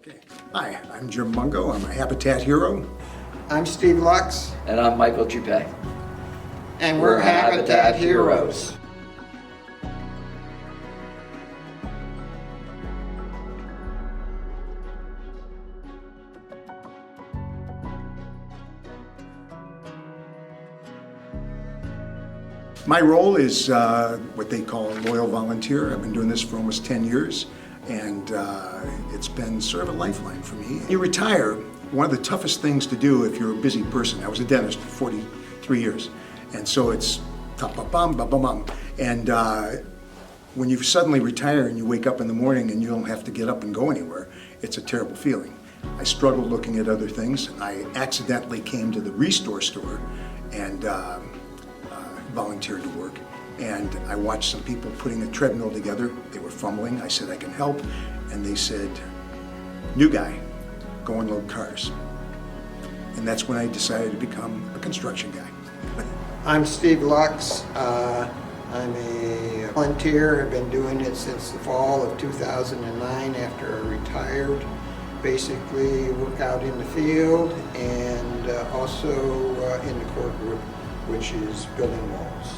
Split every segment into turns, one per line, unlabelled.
Okay. Hi, I'm Jim Mungo. I'm a Habitat hero.
I'm Steve Lux.
And I'm Michael Juppe.
And we're Habitat Heroes.
My role is what they call a loyal volunteer. I've been doing this for almost 10 years, and it's been sort of a lifeline for me. You retire, one of the toughest things to do if you're a busy person. I was a dentist for 43 years, and so it's bum, bum, bum, bum. And when you suddenly retire and you wake up in the morning and you don't have to get up and go anywhere, it's a terrible feeling. I struggled looking at other things. I accidentally came to the Restore store and volunteered to work. And I watched some people putting a treadmill together. They were fumbling. I said, I can help. And they said, new guy, go and load cars. And that's when I decided to become a construction guy.
I'm Steve Lux. I'm a volunteer. I've been doing it since the fall of 2009 after I retired. Basically work out in the field and also in the core group, which is building walls.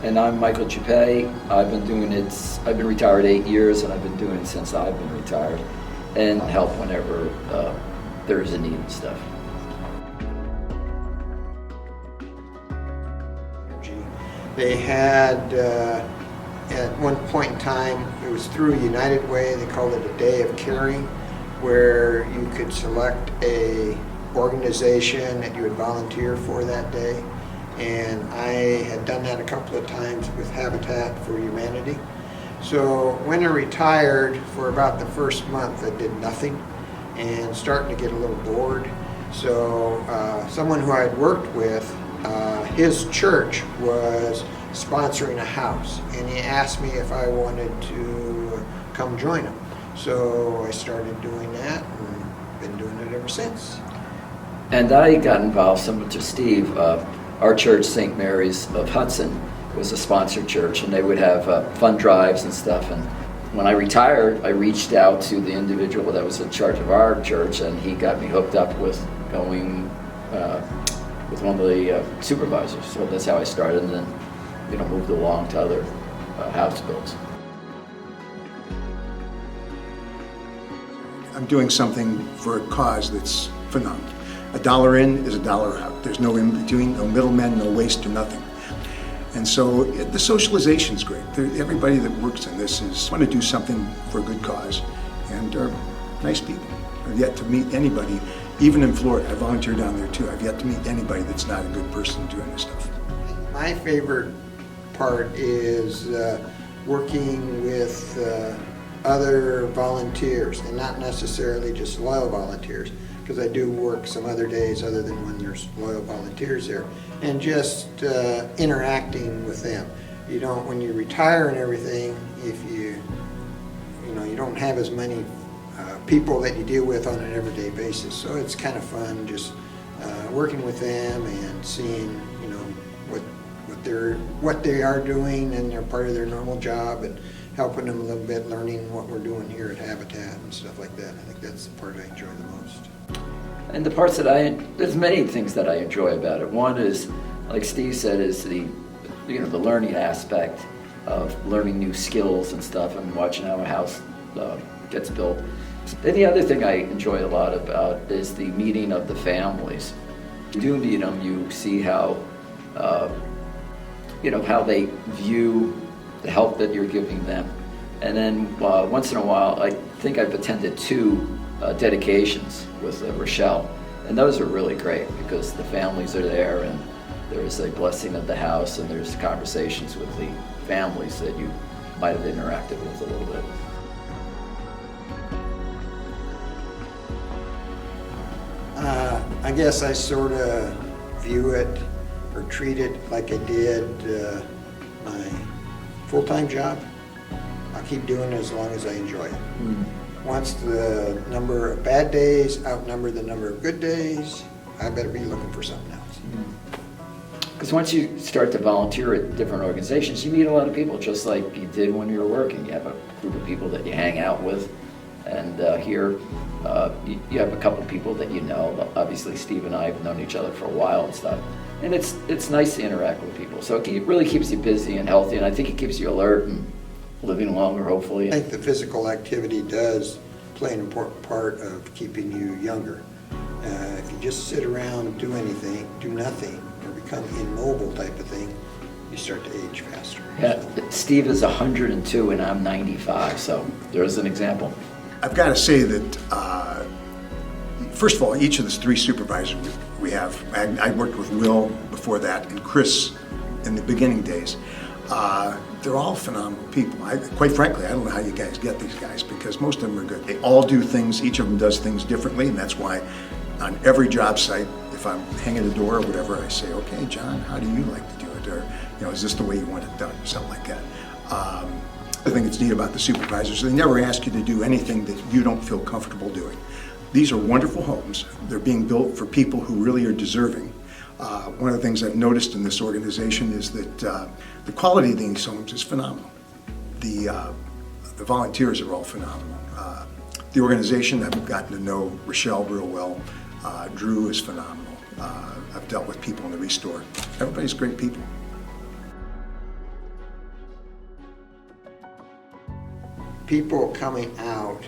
And I'm Michael Juppe. I've been retired 8 years, and I've been doing it since I've been retired, and help whenever there is a need and stuff.
They had, at one point in time, it was through United Way, they called it a Day of Caring, where you could select a organization that you would volunteer for that day. And I had done that a couple of times with Habitat for Humanity. So when I retired, for about the first month I did nothing and starting to get a little bored. So someone who I'd worked with, his church was sponsoring a house, and he asked me if I wanted to come join him. So I started doing that and been doing it ever since. And
I got involved, similar to Steve. Our church, St. Mary's of Hudson, was a sponsored church, and they would have fund drives and stuff. And when I retired, I reached out to the individual that was in charge of our church, and he got me hooked up with going with one of the supervisors. So that's how I started, and then moved along to other house builds.
I'm doing something for a cause that's phenomenal. $1 in is $1 out. There's no in between, no middlemen, no waste or nothing. And so the socialization's great. Everybody that works in this want to do something for a good cause, and are nice people. I've yet to meet anybody, even in Florida. I volunteer down there too. I've yet to meet anybody that's not a good person doing this stuff. My favorite part is working with other volunteers, and not necessarily just loyal volunteers, because I do work some other days other than when there's loyal volunteers there, and just interacting with them. When you retire and everything, if you don't have as many people that you deal with on an everyday basis, so it's kind of fun just working with them and seeing what they are doing, and they're part of their normal job, and helping them a little bit, learning what we're doing here at Habitat and stuff like that. I think that's the part I enjoy the most.
And the parts that there's many things that I enjoy about it. One is, like Steve said, is the learning aspect of learning new skills and stuff, and watching how a house gets built. Then the other thing I enjoy a lot about is the meeting of the families. You do meet them, you see how how they view the help that you're giving them. And then once in a while, I think I've attended 2 dedications with Rochelle, and those are really great because the families are there, and there's a blessing of the house, and there's conversations with the families that you might have interacted with a little bit.
I guess I sort of view it or treat it like I did my full-time job. I'll keep doing it as long as I enjoy it. Once the number of bad days outnumber the number of good days, I better be looking for something else.
Because once you start to volunteer at different organizations, you meet a lot of people, just like you did when you were working. You have a group of people that you hang out with, and here You have a couple people that you know. Obviously, Steve and I have known each other for a while and stuff. And it's nice to interact with people. So it really keeps you busy and healthy, and I think it keeps you alert and living longer, hopefully.
I think the physical activity does play an important part of keeping you younger. If you just sit around, do nothing, or become immobile type of thing, you start to age faster.
Yeah, Steve is 102 and I'm 95, so there's an example.
I've got to say that, first of all, each of the three supervisors we have, I worked with Will before that and Chris in the beginning days. They're all phenomenal people. Quite frankly, I don't know how you guys get these guys, because most of them are good. They all do things, each of them does things differently, and that's why on every job site, if I'm hanging a door or whatever, I say, okay, John, how do you like to do it? Or, is this the way you want it done? Something like that. I think it's neat about the supervisors. They never ask you to do anything that you don't feel comfortable doing. These are wonderful homes. They're being built for people who really are deserving. One of the things I've noticed in this organization is that the quality of these homes is phenomenal. The volunteers are all phenomenal. The organization, I've gotten to know Rochelle real well. Drew is phenomenal. I've dealt with people in the Restore. Everybody's great people.
People coming out,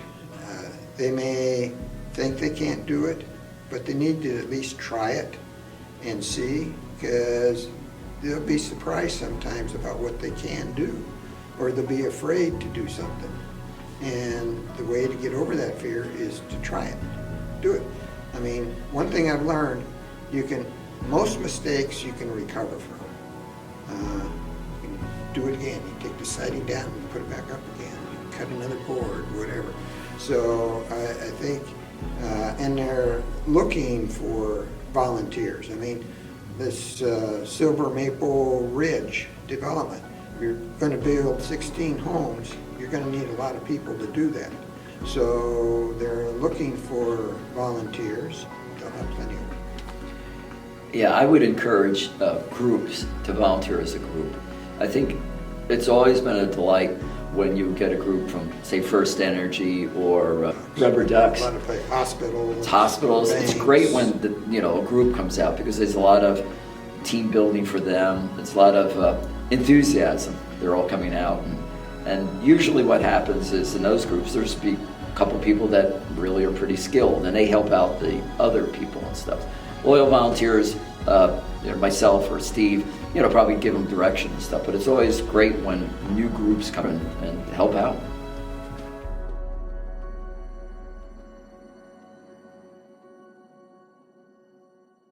they may think they can't do it, but they need to at least try it and see, because they'll be surprised sometimes about what they can do, or they'll be afraid to do something. And the way to get over that fear is to try it, do it. I mean, one thing I've learned, most mistakes you can recover from. You can do it again. You take the siding down and put it back up again. You cut another board, whatever. So I think, and they're looking for volunteers. I mean, this Silver Maple Ridge development, you're going to build 16 homes. You're going to need a lot of people to do that. So they're looking for volunteers. They'll have plenty of them.
Yeah, I would encourage groups to volunteer as a group. I think it's always been a delight when you get a group from, say, First Energy or Rubber Ducks.
A lot of hospitals.
Hospitals.
Banks.
It's great when a group comes out, because there's a lot of team building for them. It's a lot of enthusiasm. They're all coming out, and usually what happens is in those groups there's a couple people that really are pretty skilled, and they help out the other people and stuff. Loyal volunteers, myself or Steve, probably give them direction and stuff. But it's always great when new groups come in and help out.